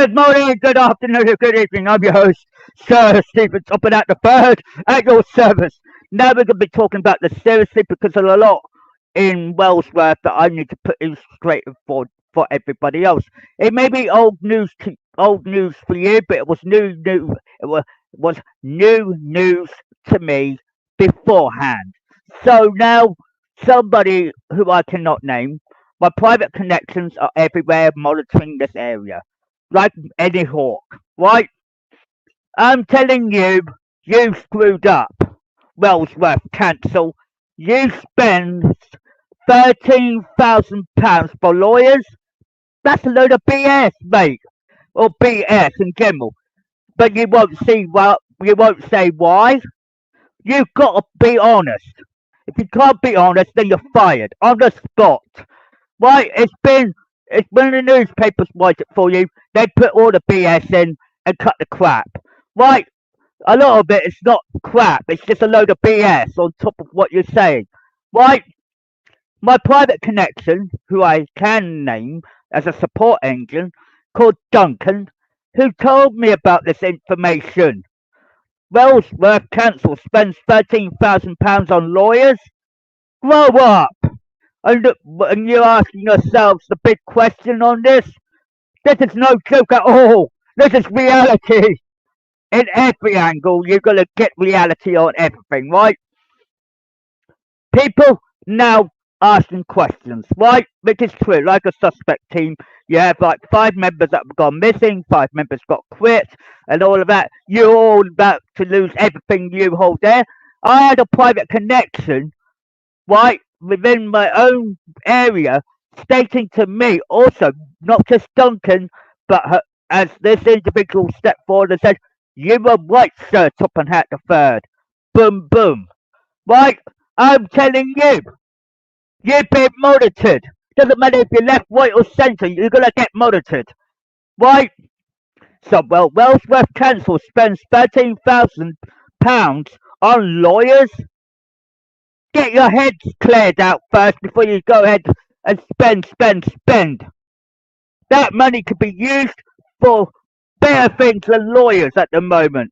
Good morning, good afternoon, or good evening. I'm your host, Sir Stephen Topham at the Bird at your service. Now we're going to be talking about this seriously because there's a lot in Wellsworth that I need to put in straight for everybody else. It may be old news for you, but it was was new news to me beforehand. So now somebody who I cannot name, my private connections are everywhere monitoring this area like any hawk, right? I'm telling you, you screwed up. Wellsworth Council. You spend £13,000 for lawyers. That's a load of BS, mate, or BS in general. But you won't see well. You won't say why. You've got to be honest. If you can't be honest, then you're fired on the spot. Right? It's when the newspapers write it for you. They put all the BS in and cut the crap. Right? A lot of it is not crap. It's just a load of BS on top of what you're saying. Right? My private connection, who I can name as a support engine, called Duncan, who told me about this information. Wellsworth Council spends £13,000 on lawyers. Grow up! And you're asking yourselves the big question on this? This is no joke at all. This is reality. In every angle, you're going to get reality on everything, right? People now asking questions, right? Which is true. Like a suspect team, you have like 5 members that have gone missing, 5 members got quit, and all of that. You're all about to lose everything you hold there. I had a private connection, right, within my own area, stating to me also, not just Duncan, but as this individual stepped forward and said, "You were right, Sir Topham Hatt the Third." Boom, boom. Right? I'm telling you, you've been monitored. Doesn't matter if you're left, right, or centre, you're gonna get monitored. Right? So, well, Wellsworth Council spends £13,000 on lawyers. Get your heads cleared out first before you go ahead and spend. That money could be used for better things than lawyers at the moment.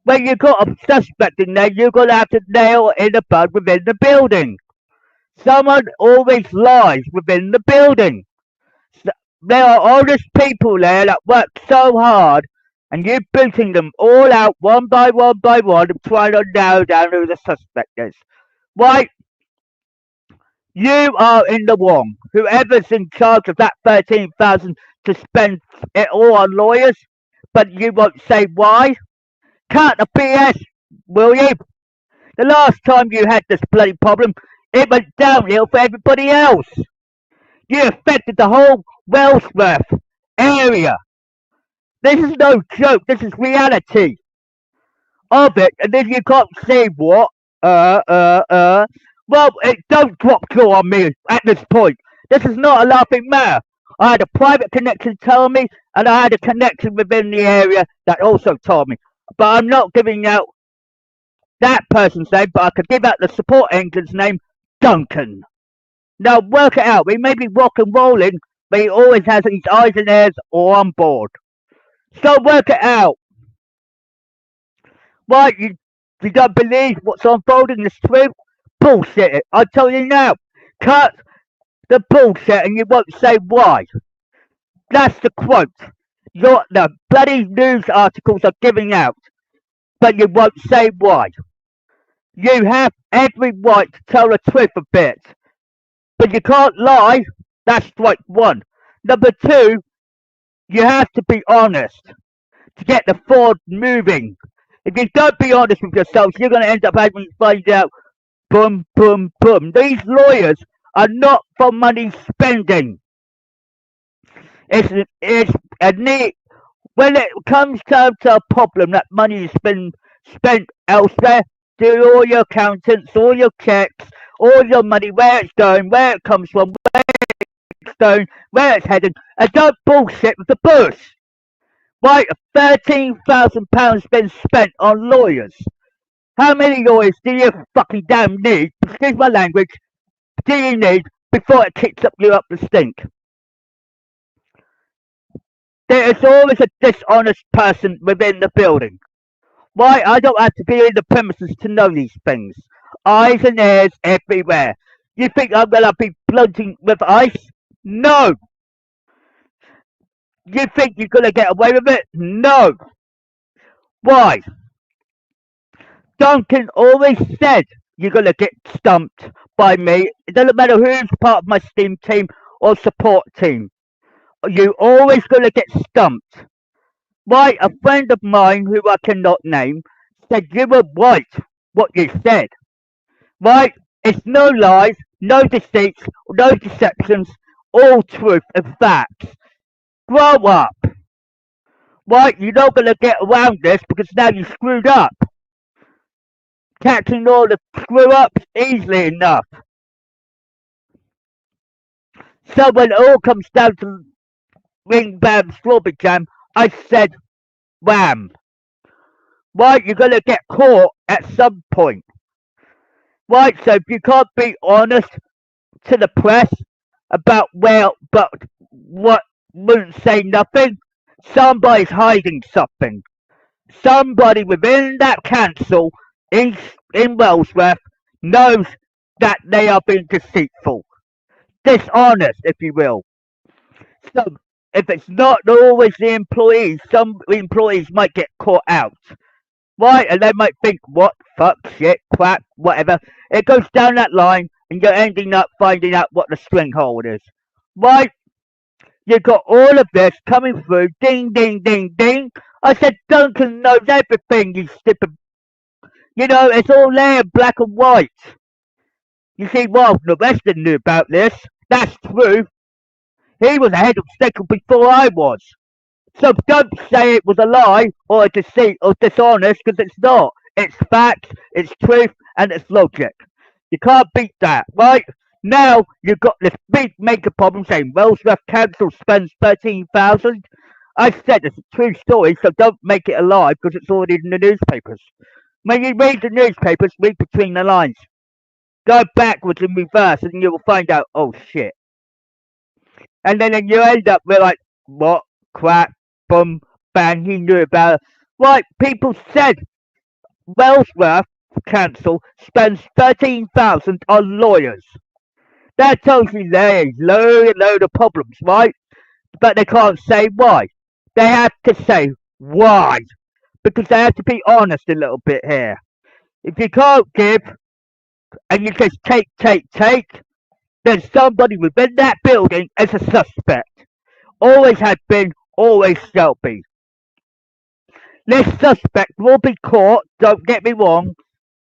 When you got a suspect in there, you're going to have to nail in the bud within the building. Someone always lies within the building. There are honest people there that work so hard, and you're booting them all out one by one and trying to nail down who the suspect is. Right? You are in the wrong. Whoever's in charge of that 13,000 to spend it all on lawyers, but you won't say why. Cut the BS, will you? The last time you had this bloody problem, it went downhill for everybody else. You affected the whole Wellsworth area. This is no joke. This is reality of it. And then you can't say what? Well, don't drop jaw on me at this point. This is not a laughing matter. I had a private connection tell me, and I had a connection within the area that also told me. But I'm not giving out that person's name, but I could give out the support engine's name, Duncan. Now work it out. We may be rock and rolling, but he always has his eyes and ears all on board. So work it out. Why, you don't believe what's unfolding is true? Bullshit it. I tell you now. Cut the bullshit and you won't say why. That's the quote. The bloody news articles are giving out, but you won't say why. You have every right to tell the truth a bit, but you can't lie. That's strike one. Number two, you have to be honest to get the Ford moving. If you don't be honest with yourselves, you're going to end up having to find out, boom, boom, boom. These lawyers are not for money spending. It's a need. When it comes down to a problem that money has been spent elsewhere, do all your accountants, all your checks, all your money, where it's going, where it comes from, where it's going, where it's headed, and don't bullshit with the bush. Right, £13,000 been spent on lawyers. How many lawyers do you fucking damn need, excuse my language, do you need before it kicks up you up the stink? There is always a dishonest person within the building. Why? I don't have to be in the premises to know these things. Eyes and ears everywhere. You think I'm gonna be blunting with ice? No! You think you're gonna get away with it? No! Why? Duncan always said you're gonna get stumped by me. It doesn't matter who's part of my steam team or support team. You always gonna get stumped. Why? A friend of mine who I cannot name said you were right what you said. Right? It's no lies, no deceits, no deceptions, all truth and facts. Grow up. Right? You're not gonna get around this because now you screwed up. Catching all the screw ups easily enough. So when it all comes down to ring bam strawberry jam, I said wham. Right, you're gonna get caught at some point. Right, so if you can't be honest to the press about but what wouldn't say nothing, somebody's hiding something. Somebody within that council in in Wellsworth knows that they are being deceitful, dishonest, if you will. So if it's not always the employees, some employees might get caught out. Right? And they might think, what, fuck, shit, crap, whatever. It goes down that line and you're ending up finding out what the string hold is. Right? You got all of this coming through, ding, ding, ding, ding. I said, Duncan knows everything, you stupid. You know, it's all there in black and white. You see, well, the Western knew about this. That's true. He was ahead of schedule before I was. So don't say it was a lie or a deceit or dishonest because it's not. It's facts, it's truth, and it's logic. You can't beat that, right? Now you've got this big major problem saying Wellsworth Council spends 13,000. I said it's a true story, so don't make it a lie because it's already in the newspapers. When you read the newspapers, read between the lines. Go backwards and reverse, and you will find out. Oh shit! And then you end up with like, what? Crap, boom, bang, he knew about it. Right, people said Wellsworth Council spends 13,000 on lawyers. That tells you there is load of problems, right? But they can't say why. They have to say why. Because they have to be honest a little bit here. If you can't give and you just take, then somebody within that building is a suspect. Always has been, always shall be. This suspect will be caught, don't get me wrong,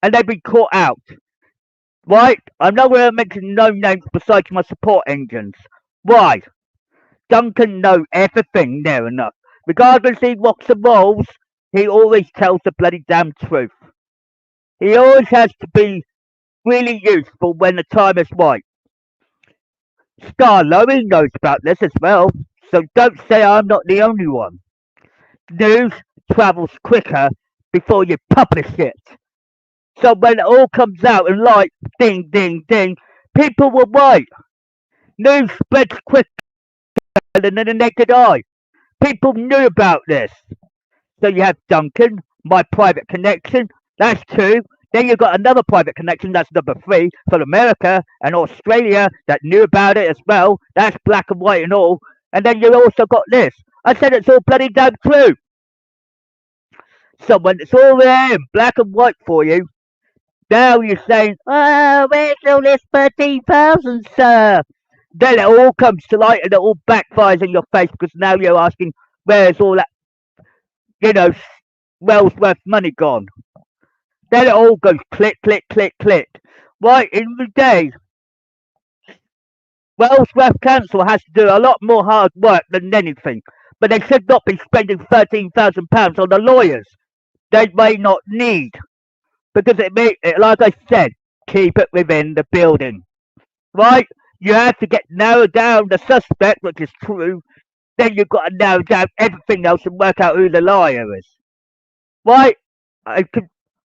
and they'll be caught out. Right? I'm not going to mention no names besides my support engines. Why? Duncan knows everything near enough. Regardless he rocks and rolls, he always tells the bloody damn truth. He always has to be really useful when the time is right. Star Lowy knows about this as well, so don't say I'm not the only one. News travels quicker before you publish it. So when it all comes out in light, ding, ding, ding, people will wait. News spreads quicker than the naked eye. People knew about this. So you have Duncan, my private connection, that's two. Then you've got another private connection, that's number three, from America and Australia that knew about it as well. That's black and white and all. And then you also got this. I said it's all bloody damn true. So when it's all there in black and white for you, now you're saying, oh, where's all this 13,000, sir? Then it all comes to light and it all backfires in your face because now you're asking, where's all that, you know, Wellsworth money gone? Then it all goes click, click, click, click. Right, in the day, Wellsworth Council has to do a lot more hard work than anything. But they should not be spending £13,000 on the lawyers they may not need. Because it may, like I said, keep it within the building. Right? You have to narrow down the suspect, which is true. Then you've got to narrow down everything else and work out who the liar is. Right?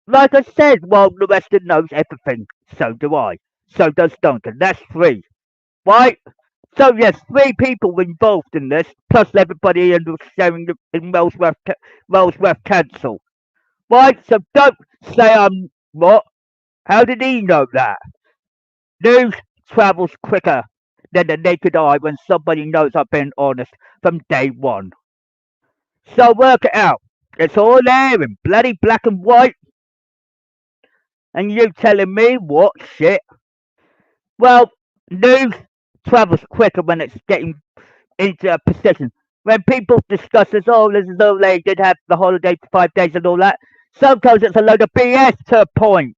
Like I said, while the Western knows everything, so do I. So does Duncan. That's three. Right? So yes, three people were involved in this, plus everybody in the sharing in Wellsworth Council. Right, so don't say I'm what? How did he know that? News travels quicker than the naked eye when somebody knows I've been honest from day one. So work it out. It's all there in bloody black and white, and you telling me what shit? Well, news travels quicker when it's getting into a position. When people discuss this, oh, this is oh, they did have the holiday for 5 days and all that. Sometimes it's a load of BS to a point.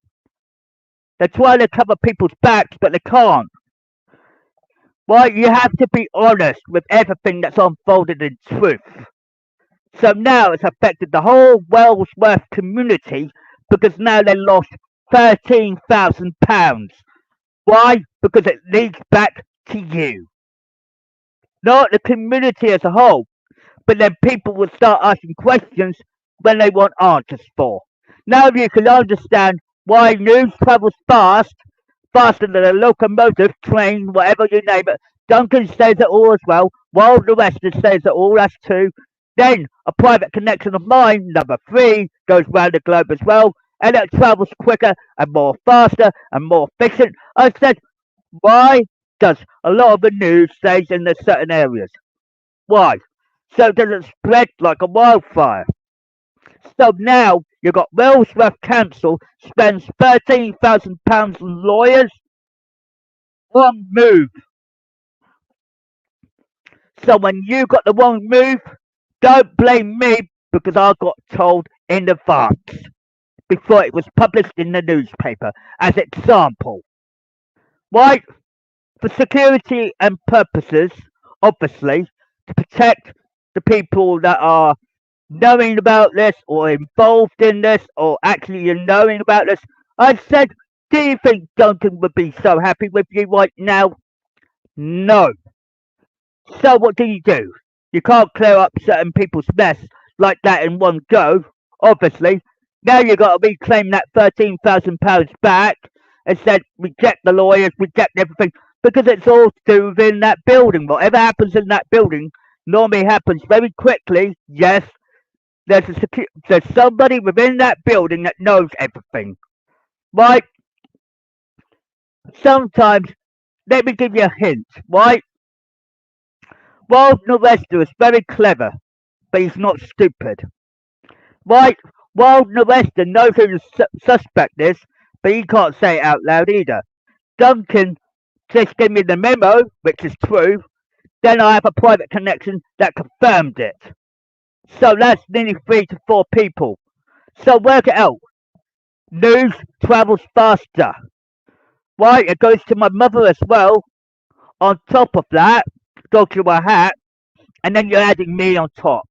They're trying to cover people's backs, but they can't. Well, you have to be honest with everything that's unfolded in truth. So now it's affected the whole Wellsworth community because now they lost £13,000. Why? Because it leads back to you, not the community as a whole. But then people will start asking questions when they want answers for. Now you can understand why news travels fast, faster than a locomotive, train, whatever you name it. Duncan says it all as well. Wild the Western says it all, that's two. Then a private connection of mine, number three, goes round the globe as well, and it travels quicker and more faster and more efficient. I said, why does a lot of the news stays in the certain areas? Why? So it doesn't spread like a wildfire. So now you've got Wellsworth Council spends £13,000 on lawyers on move. So when you got the wrong move, don't blame me because I got told in advance before it was published in the newspaper as example. Right? For security and purposes, obviously, to protect the people that are knowing about this or involved in this or actually knowing about this. I said, do you think Duncan would be so happy with you right now? No. So what do? You can't clear up certain people's mess like that in one go, obviously. Now you got to reclaim that £13,000 back and said reject the lawyers, reject everything, because it's all to do within that building. Whatever happens in that building normally happens very quickly, yes. There's somebody within that building that knows everything. Right? Sometimes, let me give you a hint, right? Wild Norester is very clever, but he's not stupid. Right? Wild Norester knows who the suspect is, but he can't say it out loud either. Duncan just gave me the memo, which is true. Then I have a private connection that confirmed it. So that's nearly 3 to 4 people. So work it out. News travels faster. Right, it goes to my mother as well. On top of that, go to a hat, and then you're adding me on top.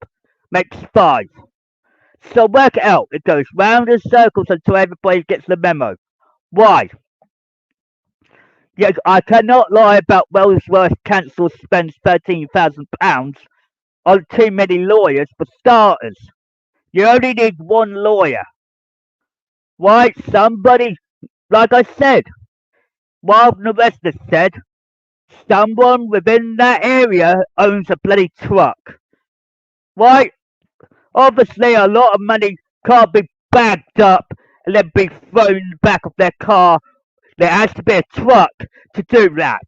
Makes 5. So work it out. It goes round in circles until everybody gets the memo. Why? Yes, I cannot lie about Wellsworth Council spends £13,000 on too many lawyers for starters. You only need one lawyer. Right? Somebody, like I said, Wild Norester said, someone within that area owns a bloody truck. Right? Obviously, a lot of money can't be bagged up and then be thrown in the back of their car. There has to be a truck to do that.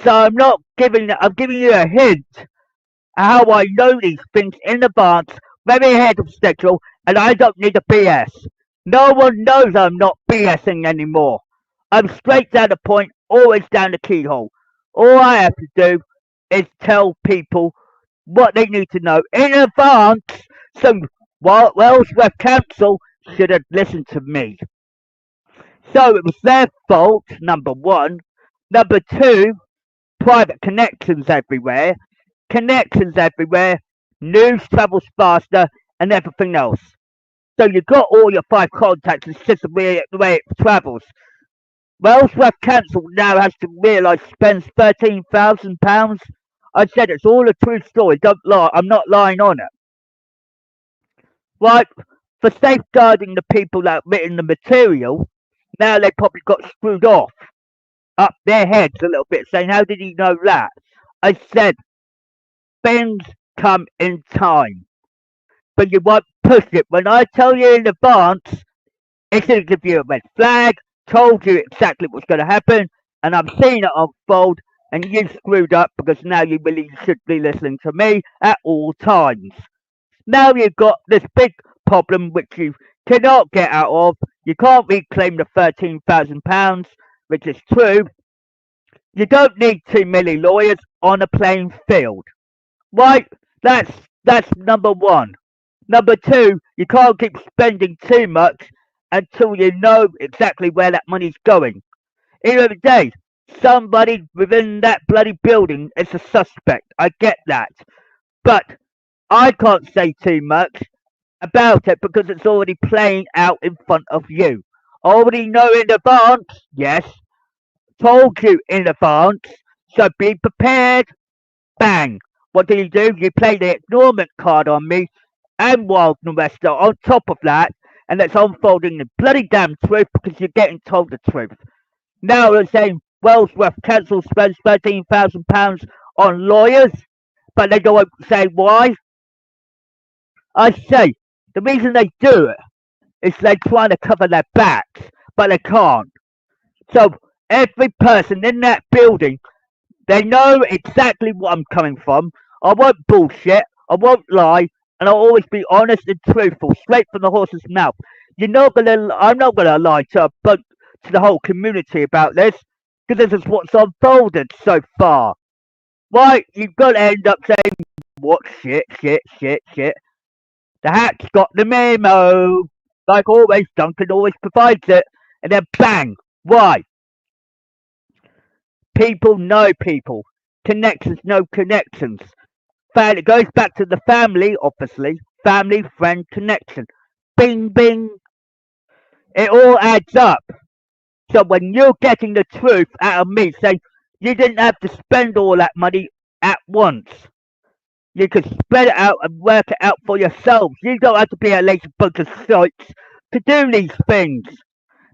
So I'm giving you a hint how I know these things in advance, very ahead of schedule, and I don't need a BS. No one knows I'm not BSing anymore. I'm straight down the point, always down the keyhole. All I have to do is tell people what they need to know in advance. So Wellsworth Council should have listened to me. So it was their fault, number one. Number two, private connections everywhere. Connections everywhere. News travels faster and everything else. So you've got all your 5 contacts. It's just the way it travels. Wellsworth Council now has to realise spends £13,000. I said it's all a true story. Don't lie. I'm not lying on it. Right? For safeguarding the people that have written the material, now they probably got screwed off. up their heads a little bit, saying, "How did he know that?" I said, "Things come in time, but you won't push it. When I tell you in advance, it should give you a red flag, told you exactly what's going to happen, and I've seen it unfold, and you screwed up because now you really should be listening to me at all times. Now you've got this big problem which you cannot get out of. You can't reclaim the £13,000, which is true. You don't need too many lawyers on a playing field. Right? That's number one. Number two, you can't keep spending too much until you know exactly where that money's going. End of the day, somebody within that bloody building is a suspect. I get that. But I can't say too much about it because it's already playing out in front of you. Already know in advance, yes, told you in advance, so be prepared. Bang! What do? You play the ignorement card on me and Wild Norester on top of that, and it's unfolding the bloody damn truth because you're getting told the truth. Now they're saying Wellsworth Council spends £13,000 on lawyers, but they don't say why. I say, the reason they do it is they're trying to cover their backs, but they can't. So every person in that building, they know exactly what I'm coming from. I won't bullshit, I won't lie, and I'll always be honest and truthful, straight from the horse's mouth. I'm not gonna lie to the whole community about this, because this is what's unfolded so far. Right, you've got to end up saying, what shit, shit, shit, shit. The Hatt's got the memo. Like always, Duncan always provides it. And then bang! Why? People know people. Connections know connections. It goes back to the family, obviously. Family, friend, connection. Bing, bing. It all adds up. So when you're getting the truth out of me, saying you didn't have to spend all that money at once. You could spread it out and work it out for yourselves. You don't have to be a lazy bunch of sites to do these things.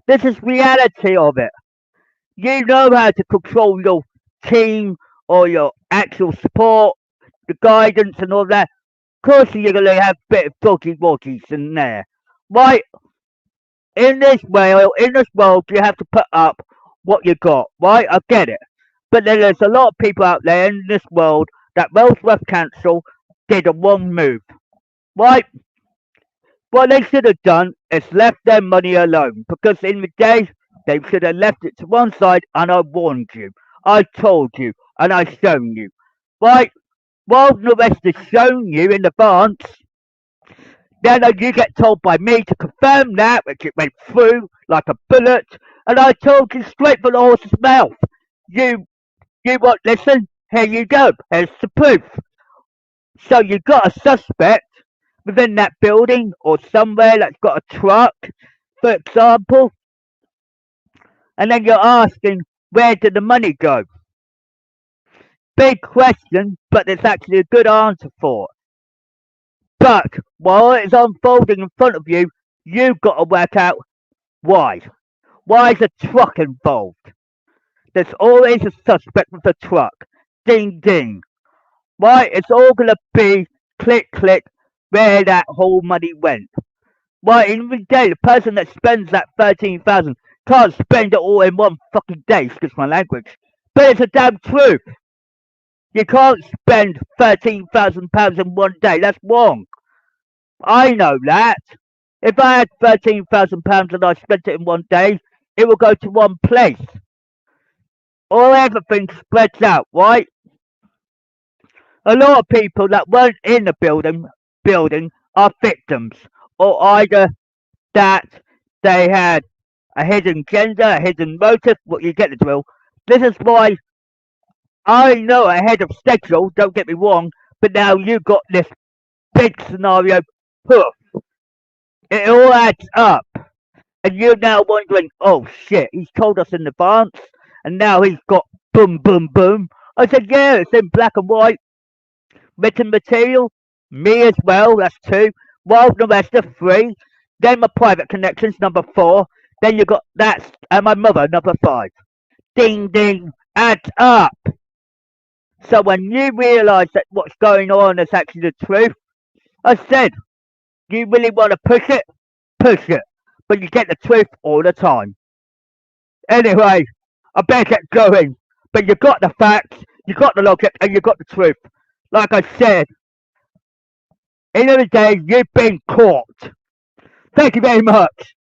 This is reality of it. You know how to control your team or your actual support, the guidance and all that. Of course you're going to have a bit of doggy-woggies in there. Right? In this world, you have to put up what you got. Right? I get it. But then there's a lot of people out there in this world that Wellsworth Council did a wrong move. Right? What they should have done is left their money alone. Because in the day, they should have left it to one side, and I warned you. I told you, and I shown you. Right? While the rest is shown you in advance, then you get told by me to confirm that, which it went through like a bullet, and I told you straight from the horse's mouth. You won't listen? Here you go. Here's the proof. So you've got a suspect within that building or somewhere that's got a truck, for example, and then you're asking, where did the money go? Big question, but there's actually a good answer for it. But while it's unfolding in front of you, you've got to work out why. Why is a truck involved? There's always a suspect with a truck. Ding ding. Right? It's all going to be click click where that whole money went. Right? In the day, the person that spends that 13,000 can't spend it all in one fucking day, excuse my language. But it's a damn truth. You can't spend £13,000 in one day. That's wrong. I know that. If I had £13,000 and I spent it in one day, it will go to one place. Or everything spreads out, right? A lot of people that weren't in the building are victims, or either that they had a hidden gender, a hidden motive. What you get the drill. This is why I know ahead of schedule. Don't get me wrong, but now you got this big scenario. Poof. It all adds up. And you're now wondering, oh shit, he's told us in advance, and now he's got boom, boom, boom. I said, yeah, it's in black and white. Written material, me as well, that's 2. Wild Norester, 3. Then my private connections, number 4. Then you got that, and my mother, number 5. ding ding, adds up. So when you realise that what's going on is actually the truth, I said, you really want to push it. But you get the truth all the time. Anyway, I better get going. But you got the facts, you got the logic, and you got the truth. Like I said, end of the day, you've been caught. Thank you very much.